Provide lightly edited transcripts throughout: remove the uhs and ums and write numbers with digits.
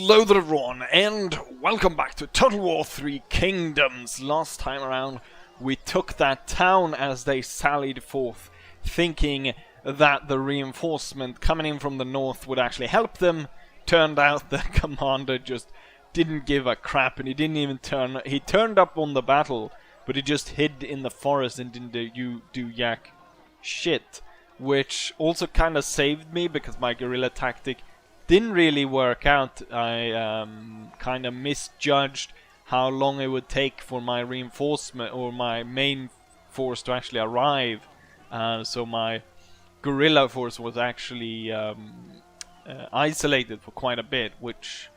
Hello there everyone, and welcome back to Total War 3 Kingdoms. Last time around we took that town as they sallied forth, thinking that the reinforcement coming in from the north would actually help them. Turned out the commander just didn't give a crap, and he didn't even he turned up on the battle, but he just hid in the forest and didn't do yak shit. Which also kind of saved me, because my guerrilla tactic didn't really work out. I kind of misjudged how long it would take for my reinforcement or my main force to actually arrive. So my guerrilla force was actually isolated for quite a bit, which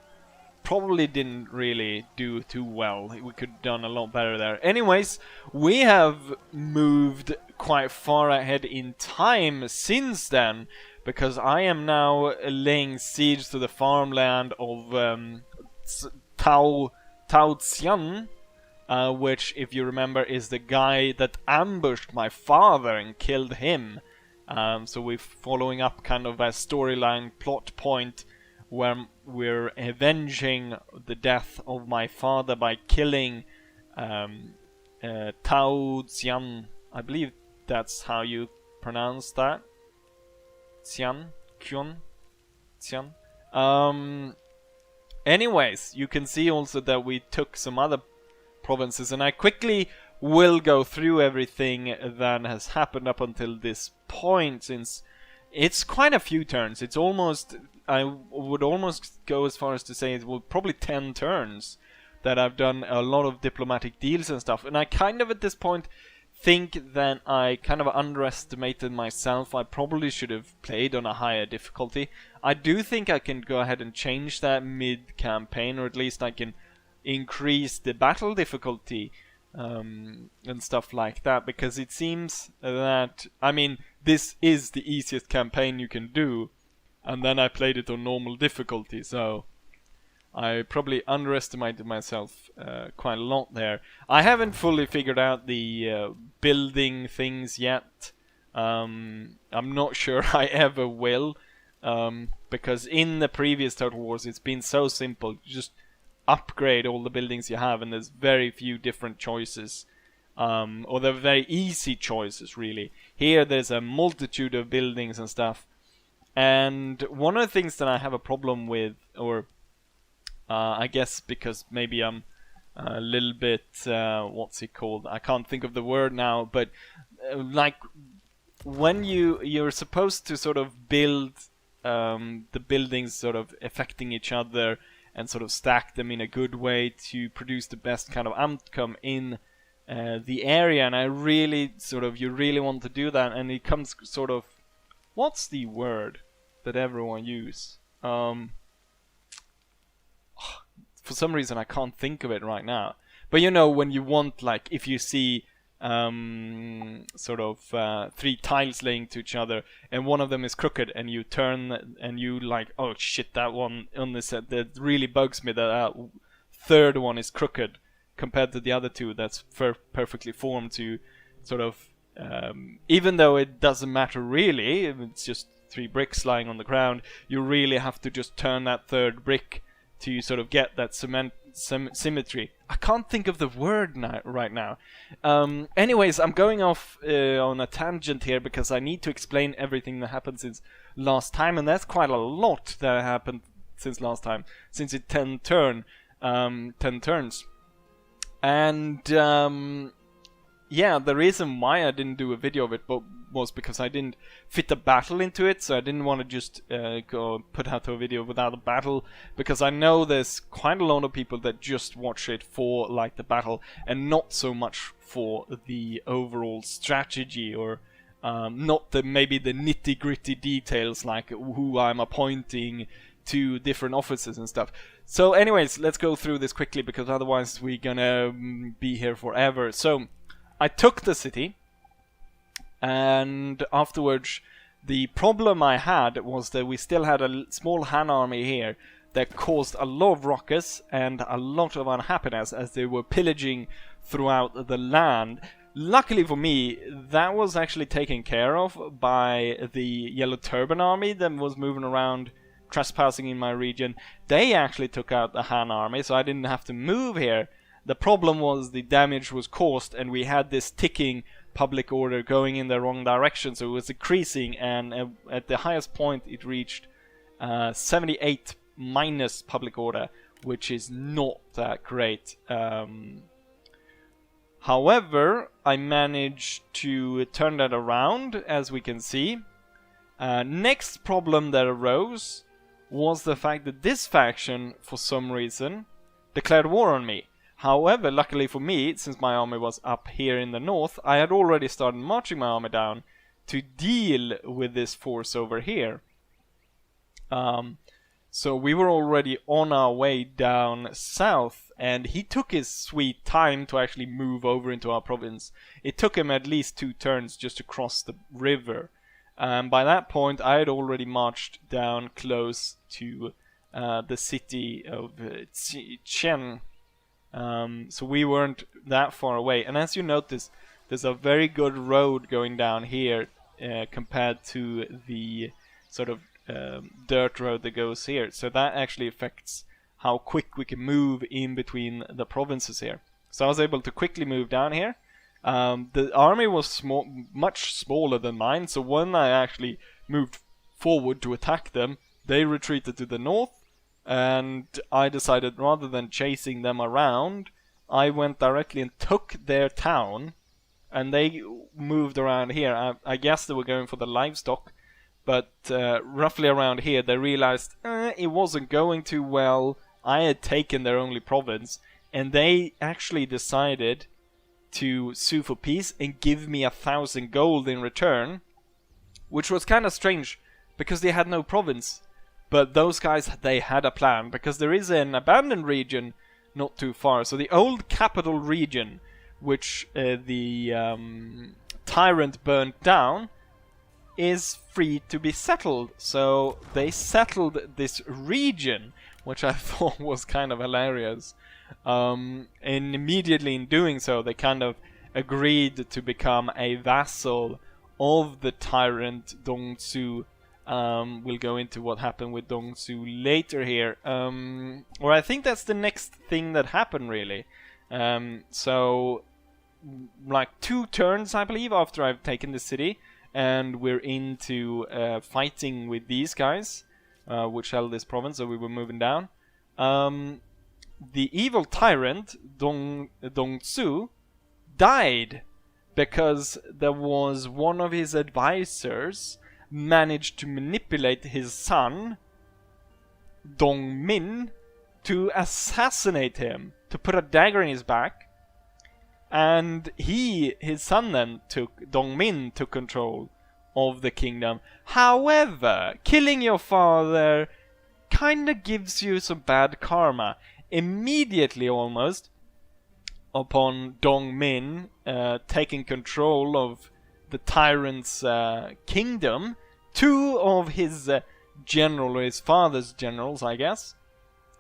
probably didn't really do too well. We could have done a lot better there. Anyways, we have moved quite far ahead in time since then, because I am now laying siege to the farmland of Cao Cao, which, if you remember, is the guy that ambushed my father and killed him. So we're following up kind of a storyline plot point where we're avenging the death of my father by killing Cao Cao. I believe that's how you pronounce that. Qian. Anyways, you can see also that we took some other provinces, and I quickly will go through everything that has happened up until this point, since it's quite a few turns. It's almost, I would almost go as far as to say it was probably 10 turns that I've done a lot of diplomatic deals and stuff, and I kind of at this point think that I kind of underestimated myself. I probably should have played on a higher difficulty. I do think I can go ahead and change that mid-campaign, or at least I can increase the battle difficulty and stuff like that, because it seems that, I mean, this is the easiest campaign you can do, and then I played it on normal difficulty, so I probably underestimated myself quite a lot there. I haven't fully figured out the building things yet. I'm not sure I ever will, because in the previous Total Wars it's been so simple. You just upgrade all the buildings you have, and there's very few different choices. Or they're very easy choices, really. Here there's a multitude of buildings and stuff. And one of the things that I have a problem with, or I guess because maybe I'm a little bit, what's it called? I can't think of the word now, but like when you're supposed to sort of build the buildings sort of affecting each other and sort of stack them in a good way to produce the best kind of outcome in the area, and I really you really want to do that, and it comes sort of, what's the word that everyone use? For some reason I can't think of it right now. But you know, when you want, like, if you see sort of 3 tiles laying to each other, and one of them is crooked, and you turn and you like, oh shit, that one on this set, that really bugs me, that third one is crooked compared to the other two that's perfectly formed, to sort of even though it doesn't matter really, it's just 3 bricks lying on the ground, you really have to just turn that third brick to sort of get that symmetry. I can't think of the word right now. Anyways, I'm going off on a tangent here, because I need to explain everything that happened since last time, and that's quite a lot that happened since last time, since it's 10 turns. And yeah, the reason why I didn't do a video of it was because I didn't fit a battle into it, so I didn't want to just go put out a video without a battle, because I know there's quite a lot of people that just watch it for like the battle and not so much for the overall strategy, or not maybe the nitty-gritty details like who I'm appointing to different offices and stuff. So anyways, let's go through this quickly, because otherwise we're gonna be here forever. So I took the city, and afterwards the problem I had was that we still had a small Han army here that caused a lot of ruckus and a lot of unhappiness as they were pillaging throughout the land. Luckily for me, that was actually taken care of by the Yellow Turban army that was moving around trespassing in my region. They actually took out the Han army, so I didn't have to move here. The problem was the damage was caused, and we had this ticking public order going in the wrong direction, so it was decreasing, and at the highest point it reached 78 minus public order, which is not that great. However, I managed to turn that around, as we can see. Next problem that arose was the fact that this faction, for some reason, declared war on me. However, luckily for me, since my army was up here in the north, I had already started marching my army down to deal with this force over here. So we were already on our way down south, and he took his sweet time to actually move over into our province. It took him at least 2 turns just to cross the river. By that point, I had already marched down close to the city of Chen. So we weren't that far away. And as you notice, there's a very good road going down here compared to the sort of dirt road that goes here. So that actually affects how quick we can move in between the provinces here. So I was able to quickly move down here. The army was much smaller than mine, so when I actually moved forward to attack them, they retreated to the north, and I decided rather than chasing them around, I went directly and took their town, and they moved around here. I guess they were going for the livestock, but roughly around here they realized it wasn't going too well. I had taken their only province, and they actually decided to sue for peace and give me 1,000 gold in return, which was kind of strange because they had no province. But those guys, they had a plan, because there is an abandoned region not too far. So the old capital region, which the tyrant burnt down, is free to be settled. So they settled this region, which I thought was kind of hilarious. And immediately in doing so, they kind of agreed to become a vassal of the tyrant Dongzhu. We'll go into what happened with Dongzhu later here. Or I think that's the next thing that happened, really. So, like 2 turns, I believe, after I've taken the city, and we're into fighting with these guys, which held this province, so we were moving down. The evil tyrant, Dongzhu, died because there was one of his advisors managed to manipulate his son, Dongmin, to assassinate him, to put a dagger in his back. And his son then Dongmin took control of the kingdom. However, killing your father kinda gives you some bad karma. Immediately, almost, upon Dongmin taking control of the tyrant's kingdom, 2 of his general, or his father's generals, I guess,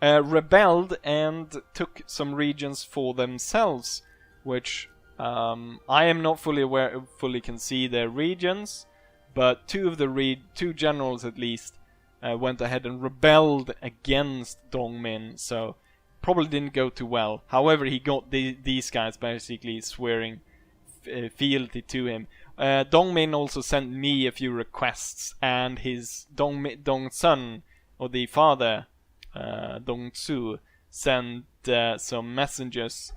rebelled and took some regions for themselves, which I am not fully can see their regions, but 2 of the 2 generals at least went ahead and rebelled against Dongmin, so probably didn't go too well. However, he got these guys basically swearing fealty to him. Dongmin also sent me a few requests, and his Dongsun, or the father, Dongzhu, sent some messengers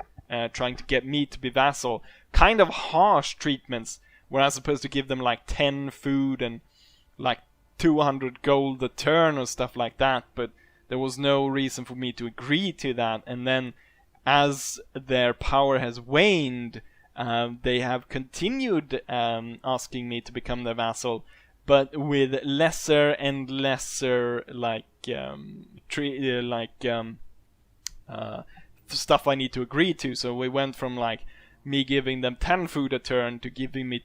trying to get me to be vassal. Kind of harsh treatments, where I was supposed to give them like 10 food and like 200 gold a turn or stuff like that, but there was no reason for me to agree to that. And then, as their power has waned, they have continued asking me to become their vassal, but with lesser and lesser stuff I need to agree to. So we went from like me giving them 10 food a turn to giving me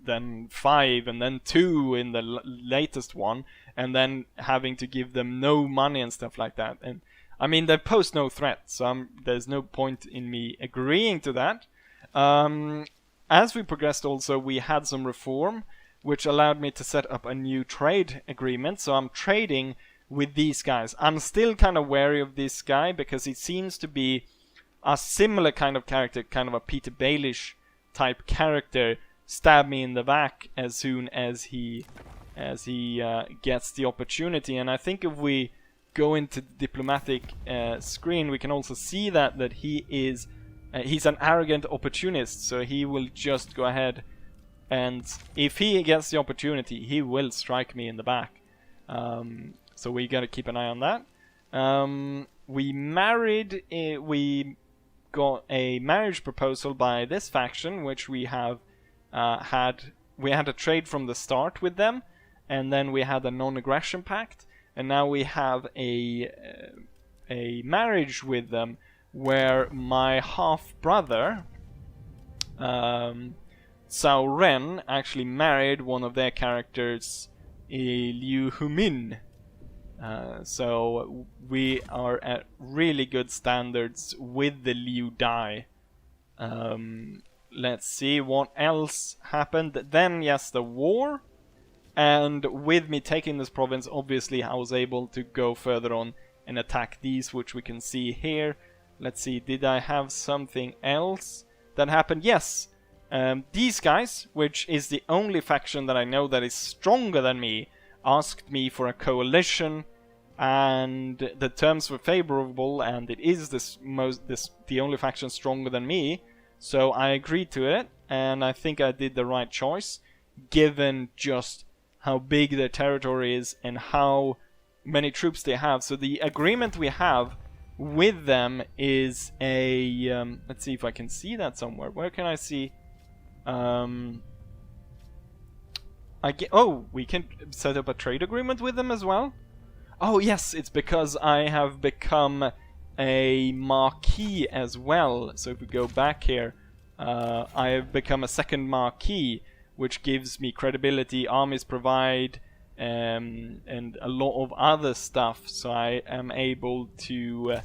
then 5 and then 2 in the latest one, and then having to give them no money and stuff like that. And I mean, they pose no threat, so there's no point in me agreeing to that. As we progressed also, we had some reform. which allowed me to set up a new trade agreement. So I'm trading with these guys. I'm still kind of wary of this guy because he seems to be a similar kind of character, kind of a Peter Baelish type character. Stab me in the back as soon as he gets the opportunity. And I think if we go into the diplomatic screen, we can also see that he is he's an arrogant opportunist. So he will just go ahead, and if he gets the opportunity, he will strike me in the back. So we gotta keep an eye on that. We got a marriage proposal by this faction, which we have we had a trade from the start with them, and then we had a non-aggression pact, and now we have a marriage with them where my half brother Cao Ren actually married one of their characters, Liu Humin. So we are at really good standards with the Liu Dai. Let's see what else happened. Then, yes, the war. And with me taking this province, obviously I was able to go further on and attack these, which we can see here. Let's see, did I have something else that happened? Yes. These guys, which is the only faction that I know that is stronger than me, asked me for a coalition, and the terms were favorable, and it is the only faction stronger than me, so I agreed to it, and I think I did the right choice, given just how big their territory is and how many troops they have. So the agreement we have with them is a let's see if I can see that somewhere. Where can I see? We can set up a trade agreement with them as well. Oh yes, it's because I have become a marquis as well. So if we go back here, I have become a second marquis, which gives me credibility, armies provide, and a lot of other stuff. So I am able to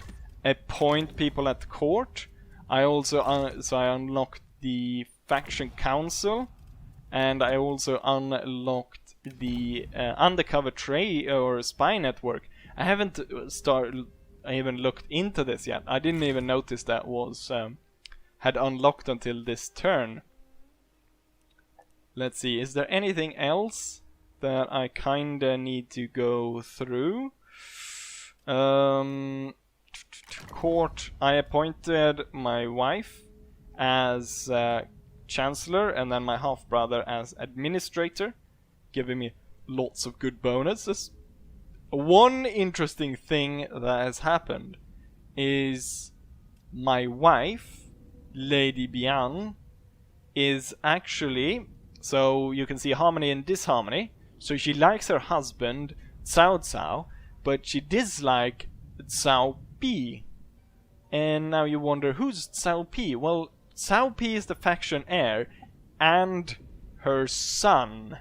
appoint people at court. I also I unlocked the faction council, and I also unlocked the undercover trade or spy network. I haven't even looked into this yet. I didn't even notice that was had unlocked until this turn. Let's see, is there anything else that I kinda need to go through? Court, I appointed my wife as chancellor, and then my half brother as administrator, giving me lots of good bonuses. One interesting thing that has happened is my wife, Lady Bian, is actually, so you can see harmony and disharmony. So she likes her husband, Cao Cao, but she dislikes Cao Pi. And now you wonder, who's Cao Pi? Well, Cao Pi is the faction heir and her son,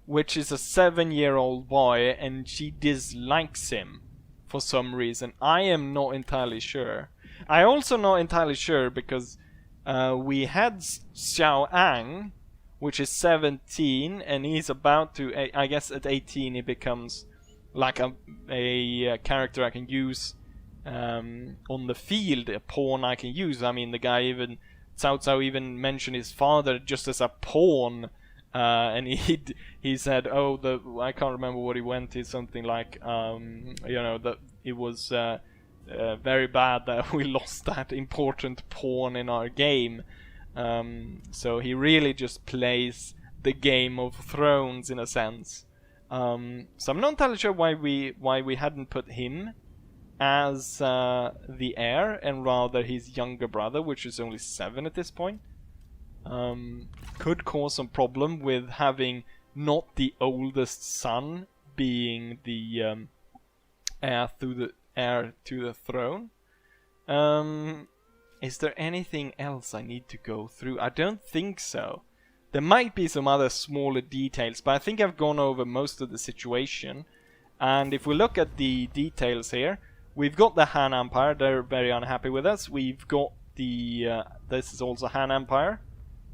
which is a 7-year-old boy, and she dislikes him for some reason. I am not entirely sure. I also not entirely sure because we had Xiao Ang, which is 17, and he's about to, I guess at 18 he becomes like a character I can use on the field, a pawn I can use. I mean, the guy even, Cao Cao even mentioned his father just as a pawn, and he said, oh, I can't remember what he went to, something like, you know, that it was very bad that we lost that important pawn in our game. So he really just plays the Game of Thrones in a sense. So I'm not entirely sure why we hadn't put him as the heir, and rather his younger brother, which is only 7 at this point. Could cause some problem with having not the oldest son being the heir to the throne. Is there anything else I need to go through? I don't think so. There might be some other smaller details, but I think I've gone over most of the situation. And if we look at the details here, we've got the Han Empire. They're very unhappy with us. We've got the this is also Han Empire.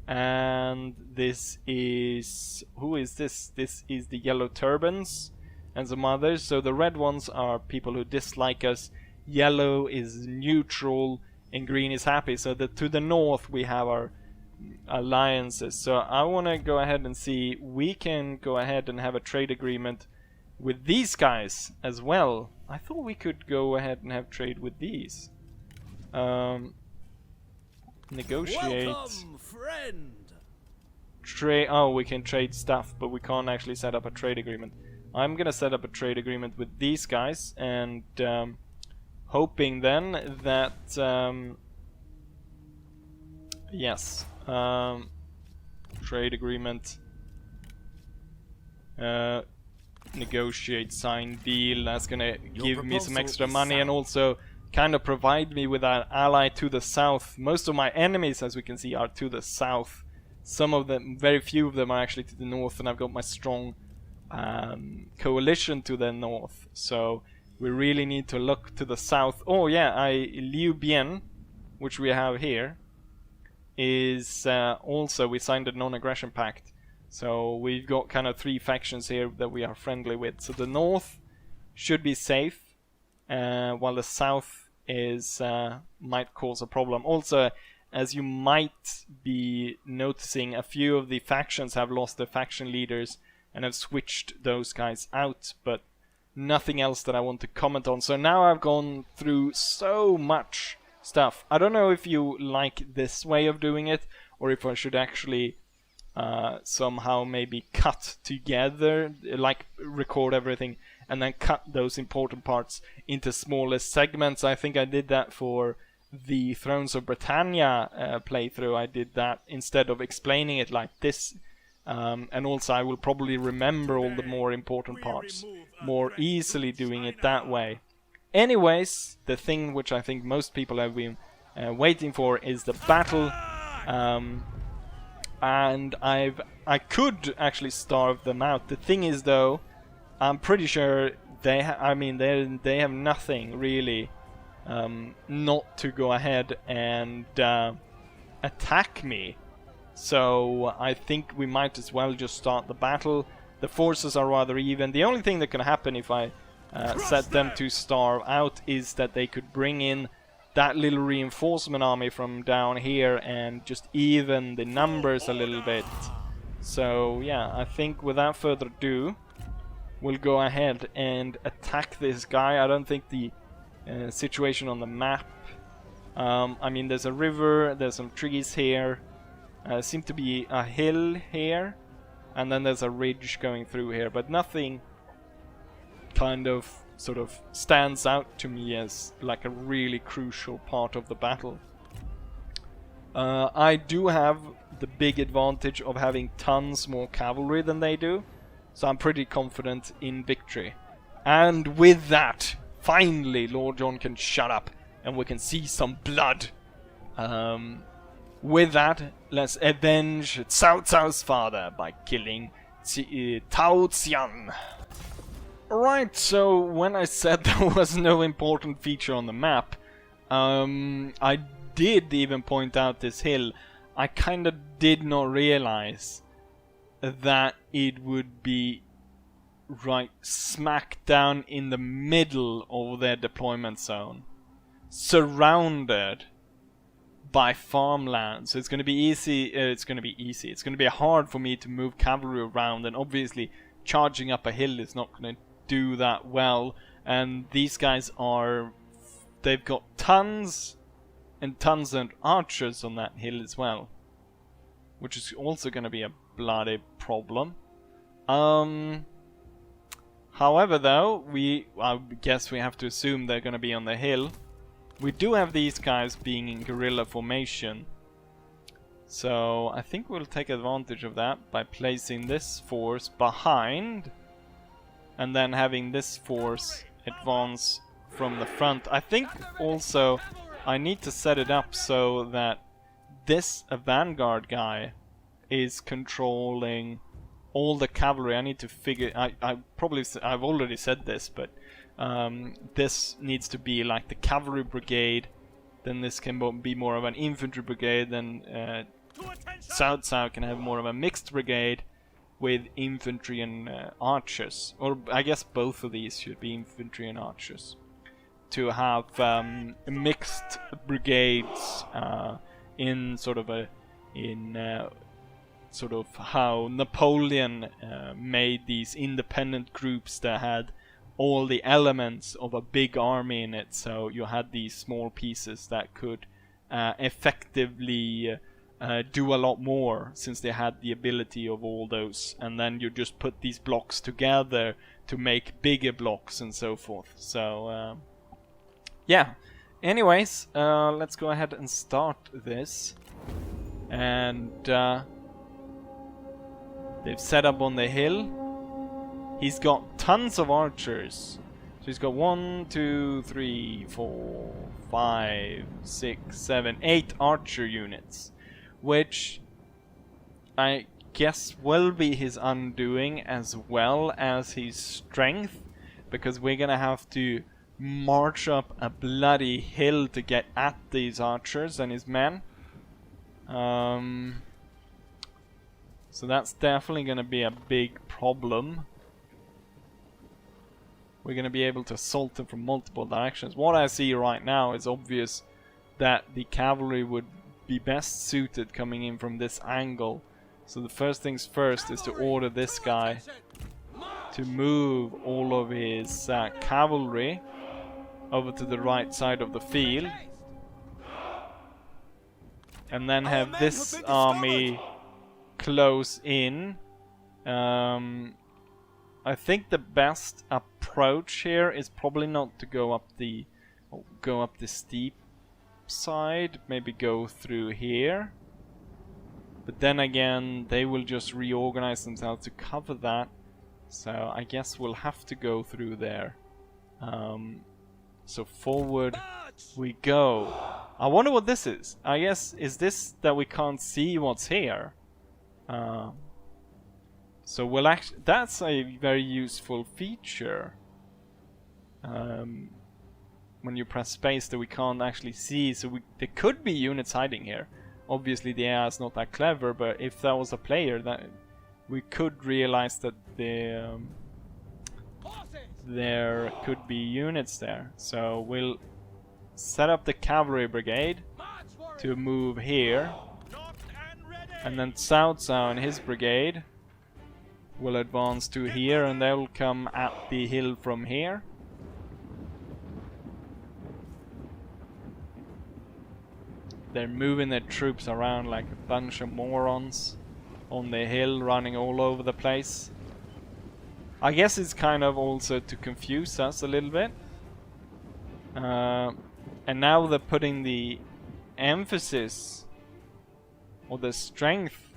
And this is... who is this? This is the yellow turbans and some others. So the red ones are people who dislike us, yellow is neutral, and green is happy. So to the north we have our alliances. So I want to go ahead and see, we can go ahead and have a trade agreement with these guys as well. I thought we could go ahead and have trade with these. Negotiate. Welcome, friend. Trade. Oh, we can trade stuff, but we can't actually set up a trade agreement. I'm gonna set up a trade agreement with these guys, and hoping then that yes, trade agreement. Negotiate, sign deal. That's gonna give me some extra money and also kind of provide me with an ally to the south. Most of my enemies, as we can see, are to the south. Some of them, very few of them, are actually to the north, and I've got my strong coalition to the north. So we really need to look to the south. Oh yeah, Liu Bian, which we have here, is also, we signed a non-aggression pact. So we've got kind of 3 factions here that we are friendly with. So the north should be safe, while the south is might cause a problem. Also, as you might be noticing, a few of the factions have lost their faction leaders and have switched those guys out, but nothing else that I want to comment on. So now I've gone through so much stuff. I don't know if you like this way of doing it, or if I should actually somehow maybe cut together, like record everything and then cut those important parts into smaller segments. I think I did that for the Thrones of Britannia playthrough. I did that instead of explaining it like this, and also I will probably remember all the more important parts more easily doing it that way. Anyways, the thing which I think most people have been waiting for is the battle. And I could actually starve them out. The thing is, though, I'm pretty sure they they have nothing really not to go ahead and attack me. So I think we might as well just start the battle. The forces are rather even. The only thing that can happen if I set them to starve out is that they could bring in that little reinforcement army from down here and just even the numbers a little bit. So yeah, I think without further ado, we'll go ahead and attack this guy. I don't think the situation on the map, I mean, there's a river, there's some trees here, seem to be a hill here, and then there's a ridge going through here, but nothing kind of sort of stands out to me as like a really crucial part of the battle. I do have the big advantage of having tons more cavalry than they do, so I'm pretty confident in victory. And with that, finally Lord John can shut up and we can see some blood. With that, let's avenge Cao Cao's father by killing Tao Xian. Right, so when I said there was no important feature on the map, I did even point out this hill. I kind of did not realize that it would be right smack down in the middle of their deployment zone, surrounded by farmland. So it's going to be easy. It's going to be hard for me to move cavalry around, and obviously charging up a hill is not going to do that well. And these guys they've got tons and tons of archers on that hill as well, which is also going to be a bloody problem. However, though, I guess we have to assume they're going to be on the hill. We do have these guys being in guerrilla formation, so I think we'll take advantage of that by placing this force behind and then having this force advance from the front. I think also I need to set it up so that this vanguard guy is controlling all the cavalry. I need to figure... I've already said this, but this needs to be like the cavalry brigade, then this can be more of an infantry brigade, then Cao Cao can have more of a mixed brigade with infantry and archers. Or I guess both of these should be infantry and archers. To have mixed brigades in sort of sort of how Napoleon made these independent groups that had all the elements of a big army in it. So you had these small pieces that could effectively do a lot more, since they had the ability of all those, and then you just put these blocks together to make bigger blocks and so forth. So yeah, anyways, let's go ahead and start this. And they've set up on the hill. He's got tons of archers. So he's got 1, 2, 3, 4, 5, 6, 7, 8 archer units, which I guess will be his undoing as well as his strength, because we're gonna have to march up a bloody hill to get at these archers and his men. So that's definitely gonna be a big problem. We're going to be able to assault them from multiple directions. What I see right now is obvious that the cavalry would be best suited coming in from this angle. So the first things first is to order this guy to move all of his cavalry over to the right side of the field. And then have this army close in. I think the best approach here is probably not to go up the steep side, maybe go through here. But then again, they will just reorganize themselves to cover that. So I guess we'll have to go through there. So forward we go. I wonder what this is. I guess, is this that we can't see what's here? So we'll actually, that's a very useful feature. When you press space that we can't actually see, so there could be units hiding here. Obviously the AI is not that clever, but if that was a player, that we could realize that there could be units there. So we'll set up the cavalry brigade to move here, and then Cao Cao and his brigade will advance to here, and they'll come at the hill from here. They're moving their troops around like a bunch of morons on the hill, running all over the place. I guess it's kind of also to confuse us a little bit. And now they're putting the emphasis or the strength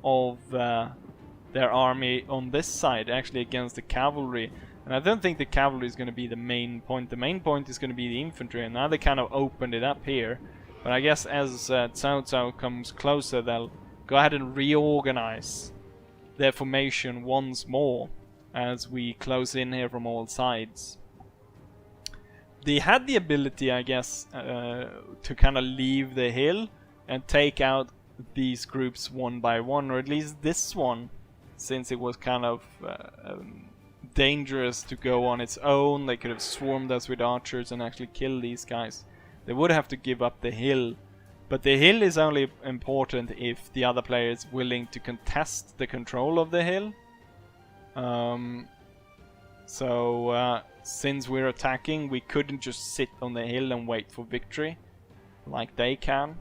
of their army on this side, actually against the cavalry. And I don't think the cavalry is going to be the main point. The main point is going to be the infantry, and now they kind of opened it up here. But I guess as Cao Cao comes closer, they'll go ahead and reorganize their formation once more as we close in here from all sides. They had the ability, I guess, to kind of leave the hill and take out these groups one by one, or at least this one, since it was kind of dangerous to go on its own. They could have swarmed us with archers and actually kill these guys. They would have to give up the hill, but the hill is only important if the other player is willing to contest the control of the hill. Since we're attacking, we couldn't just sit on the hill and wait for victory like they can.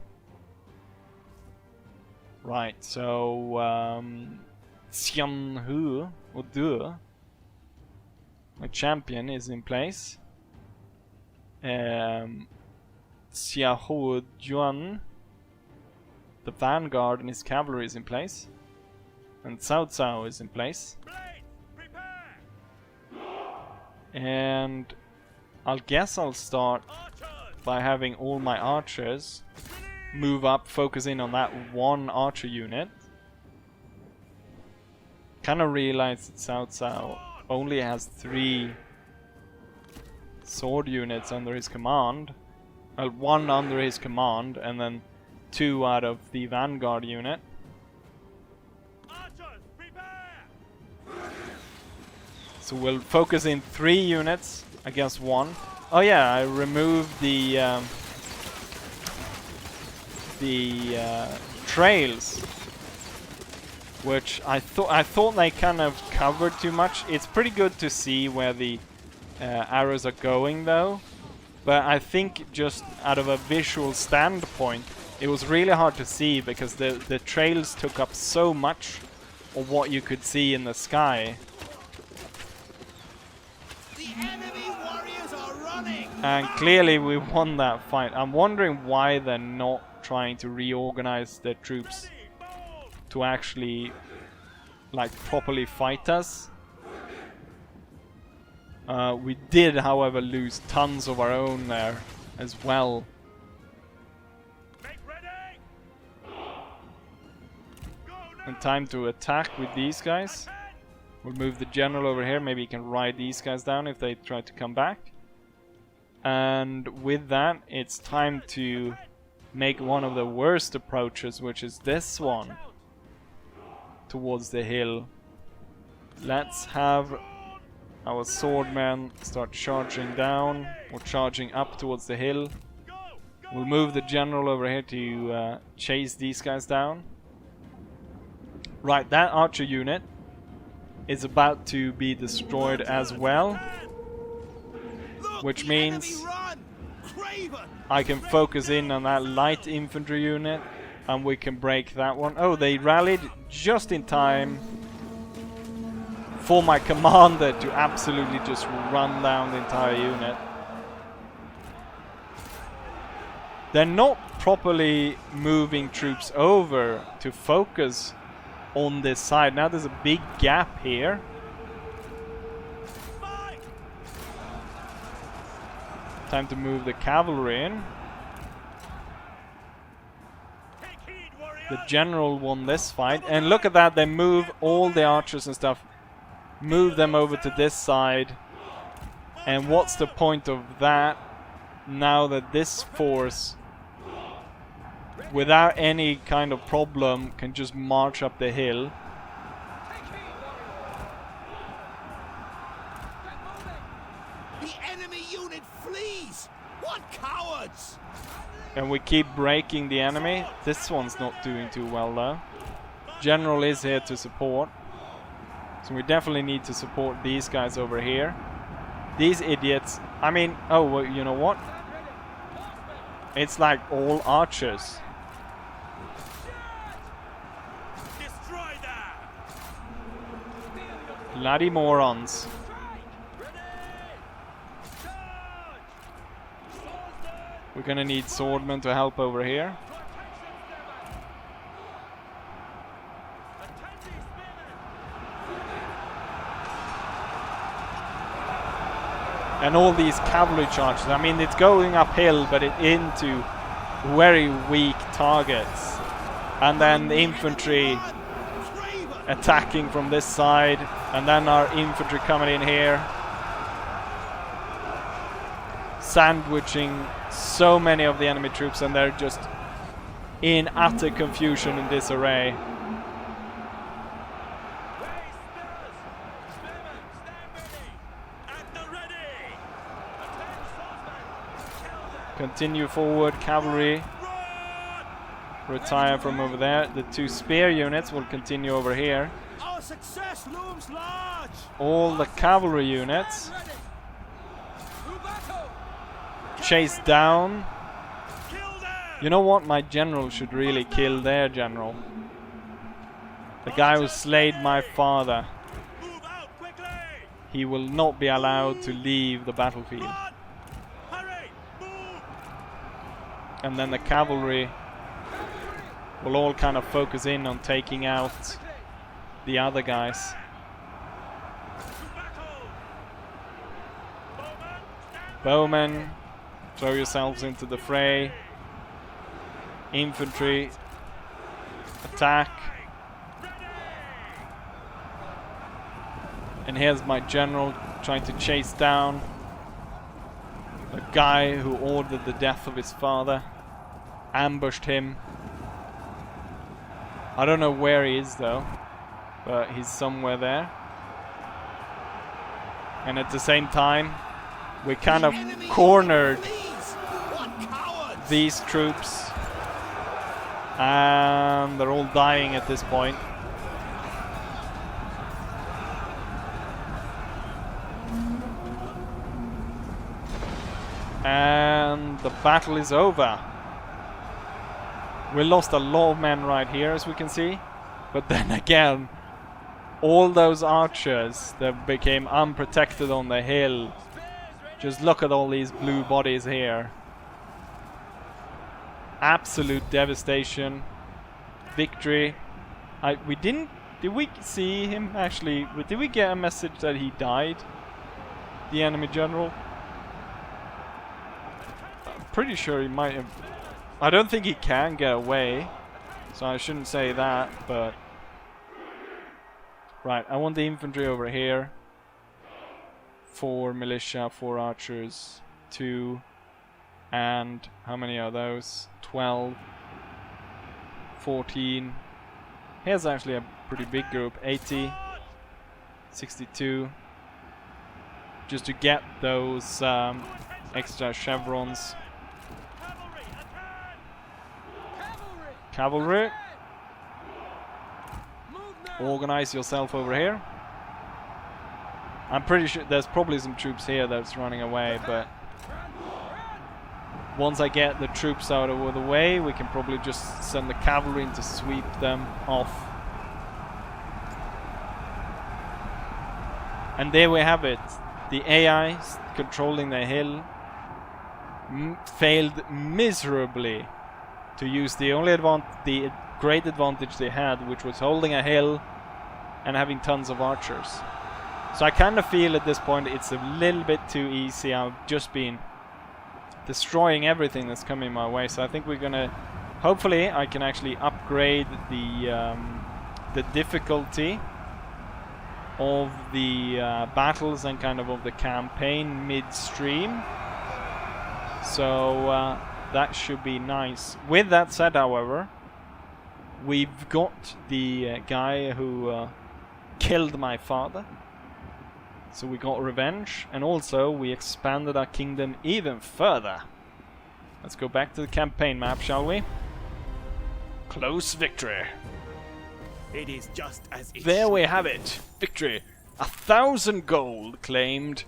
Right, so Xian Hu, or Du, my champion, is in place. Xiahou Juan, the vanguard, and his cavalry is in place. And Cao Cao is in place. And I'll start by having all my archers move up, focus in on that one archer unit. Kind of realize that Cao Cao only has 3 sword units under his command. Well, 1 under his command, and then 2 out of the vanguard unit. So we'll focus in 3 units against 1. Oh yeah, I removed the trails, which I thought they kind of covered too much. It's pretty good to see where the arrows are going though, but I think just out of a visual standpoint it was really hard to see because the trails took up so much of what you could see in the sky. The enemy warriors are running. And clearly we won that fight. I'm wondering why they're not trying to reorganize their troops to actually like properly fight us. We did, however, lose tons of our own there as well. And time to attack with these guys. We'll move the general over here. Maybe he can ride these guys down if they try to come back. And with that, it's time to make one of the worst approaches, which is this one, towards the hill. Let's have our swordmen start charging down, or charging up towards the hill. We'll move the general over here to chase these guys down. Right, that archer unit is about to be destroyed as well, which means I can focus in on that light infantry unit and we can break that one. Oh, they rallied just in time for my commander to absolutely just run down the entire unit. They're not properly moving troops over to focus on this side. Now there's a big gap here. Time to move the cavalry in. The general won this fight, and look at that, they move all the archers and stuff, move them over to this side. And what's the point of that now that this force, without any kind of problem, can just march up the hill? The enemy unit flees. What cowards! And we keep breaking the enemy. This one's not doing too well though. General is here to support, so we definitely need to support these guys over here. These idiots. I mean, oh, well, you know what? It's like all archers. Bloody morons. We're gonna need swordmen to help over here. And all these cavalry charges, I mean, it's going uphill, but into very weak targets. And then the infantry attacking from this side, and then our infantry coming in here, sandwiching so many of the enemy troops, and they're just in utter confusion and disarray. Continue forward, cavalry. Retire from over there. The 2 spear units will continue over here. Our success looms large. All the cavalry units chase down. You know what? My general should really kill their general. The guy who slayed my father. He will not be allowed to leave the battlefield. And then the cavalry will all kind of focus in on taking out the other guys. Bowmen, throw yourselves into the fray. Infantry, attack. And here's my general trying to chase down the guy who ordered the death of his father. Ambushed him, I don't know where he is though, but he's somewhere there. And at the same time, we kind of cornered these troops, and they're all dying at this point. And the battle is over. We lost a lot of men right here, as we can see. But then again, all those archers that became unprotected on the hill. Just look at all these blue bodies here. Absolute devastation. Victory. Did we see him actually? Did we get a message that he died? The enemy general? I'm pretty sure he might have. I don't think he can get away, so I shouldn't say that, but... Right, I want the infantry over here. 4 militia, 4 archers, 2, and how many are those? 12, 14. Here's actually a pretty big group, 80, 62. Just to get those extra chevrons. Cavalry. Organize yourself over here. I'm pretty sure there's probably some troops here that's running away, but once I get the troops out of the way, we can probably just send the cavalry in to sweep them off. And there we have it. The AI controlling the hill failed miserably to use the only the great advantage they had, which was holding a hill and having tons of archers. So I kind of feel at this point it's a little bit too easy. I've just been destroying everything that's coming my way. So I think we're gonna, hopefully I can actually upgrade the difficulty of the battles and kind of the campaign midstream. So that should be nice. With that said, however, we've got the guy who killed my father. So we got revenge, and also we expanded our kingdom even further. Let's go back to the campaign map, shall we? Close victory. It is just as it There we should have be. it. Victory. 1,000 gold claimed,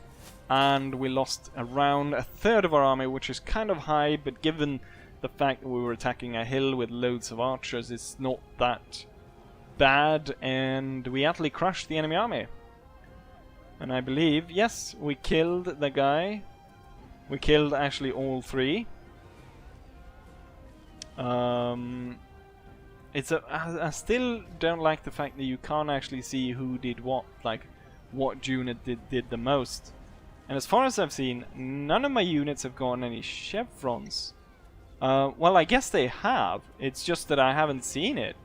and we lost around a third of our army, which is kind of high, but given the fact that we were attacking a hill with loads of archers, it's not that bad, and we utterly crushed the enemy army. And I believe, yes, we killed the guy. We killed actually all 3. I still don't like the fact that you can't actually see who did what, like what unit did the most. And as far as I've seen, none of my units have gotten any chevrons. Well, I guess they have. It's just that I haven't seen it.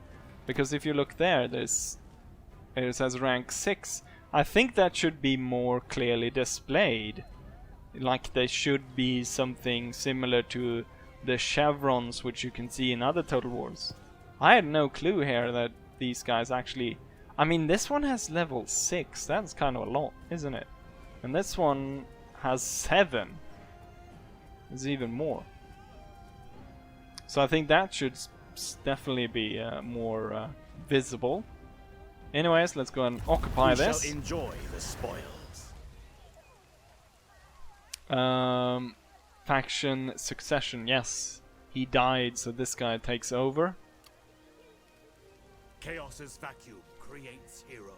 Because if you look there, it says rank 6. I think that should be more clearly displayed. Like there should be something similar to the chevrons which you can see in other Total Wars. I had no clue here that these guys actually... I mean, this one has level 6. That's kind of a lot, isn't it? And this one has 7. It's even more. So I think that should definitely be more visible. Anyways, let's go and occupy this. Shall enjoy the spoils. Faction succession, yes. He died, so this guy takes over. Chaos's vacuum creates heroes.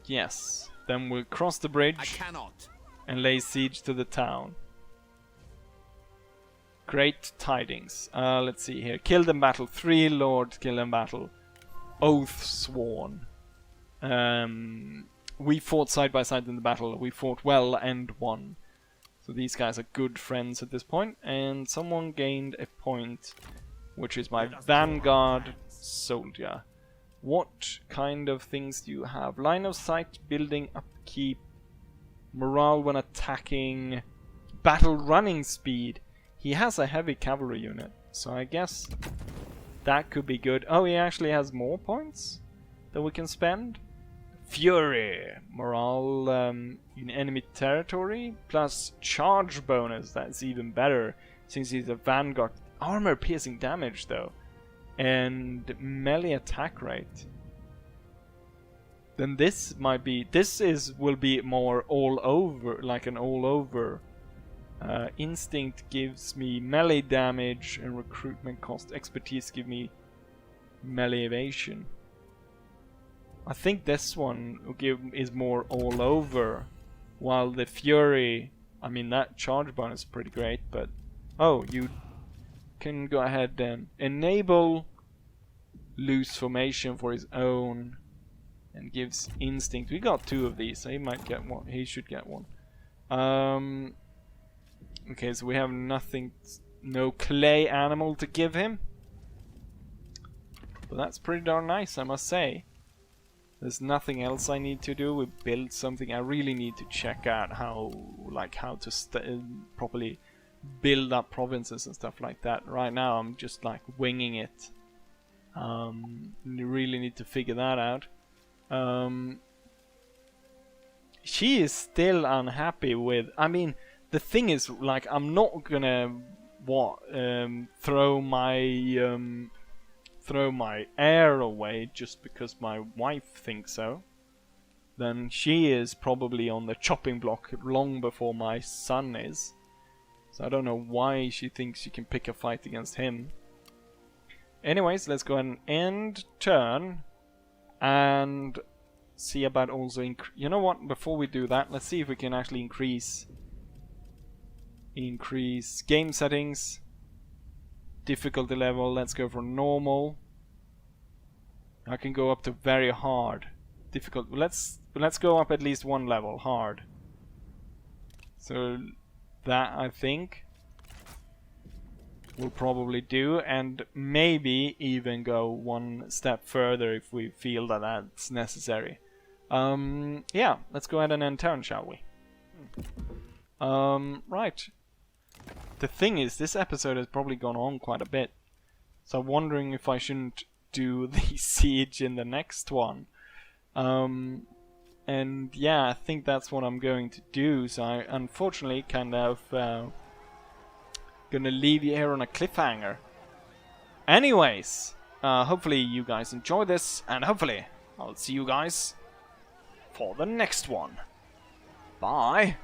Yes. Then we'll cross the I bridge cannot. and lay siege to the town. Great tidings. Let's see here. Killed in battle. 3 lords killed in battle. Oath sworn. We fought side by side in the battle. We fought well and won. So these guys are good friends at this point. And someone gained a point, which is my vanguard soldier. What kind of things do you have? Line of sight, building, upkeep, morale when attacking, battle running speed. He has a heavy cavalry unit, so I guess That could be good. Oh, he actually has more points that we can spend. Fury. Morale in enemy territory. Plus charge bonus. That's even better. Since he's a vanguard. Armor piercing damage though. And melee attack rate. Then this might be... will be more all over. Like an all over. Instinct gives me melee damage and recruitment cost. Expertise give me melee evasion. I think this one is more all over, while the Fury, I mean that charge bonus is pretty great, but oh, you can go ahead and enable loose formation for his own and gives instinct. We got 2 of these, so he might get one. He should get one. Okay, so we have nothing, no clay animal to give him. But that's pretty darn nice, I must say. There's nothing else I need to do. We build something. I really need to check out how to properly build up provinces and stuff like that. Right now, I'm just like winging it. You really need to figure that out. She is still unhappy with. I mean. The thing is, like, I'm not gonna throw my heir away just because my wife thinks so. Then she is probably on the chopping block long before my son is. So I don't know why she thinks she can pick a fight against him. Anyways, let's go ahead and end turn and see about also you know what? Before we do that, let's see if we can actually increase game settings, difficulty level. Let's go for normal. I can go up to very hard. Difficult. Let's go up at least 1 level hard. So that I think will probably do, and maybe even go 1 step further if we feel that that's necessary. Yeah, let's go ahead and end turn, shall we? Right. The thing is, this episode has probably gone on quite a bit, so I'm wondering if I shouldn't do the siege in the next one. And yeah, I think that's what I'm going to do, so I unfortunately kind of gonna leave you here on a cliffhanger. Anyways, hopefully you guys enjoy this, and hopefully I'll see you guys for the next one. Bye!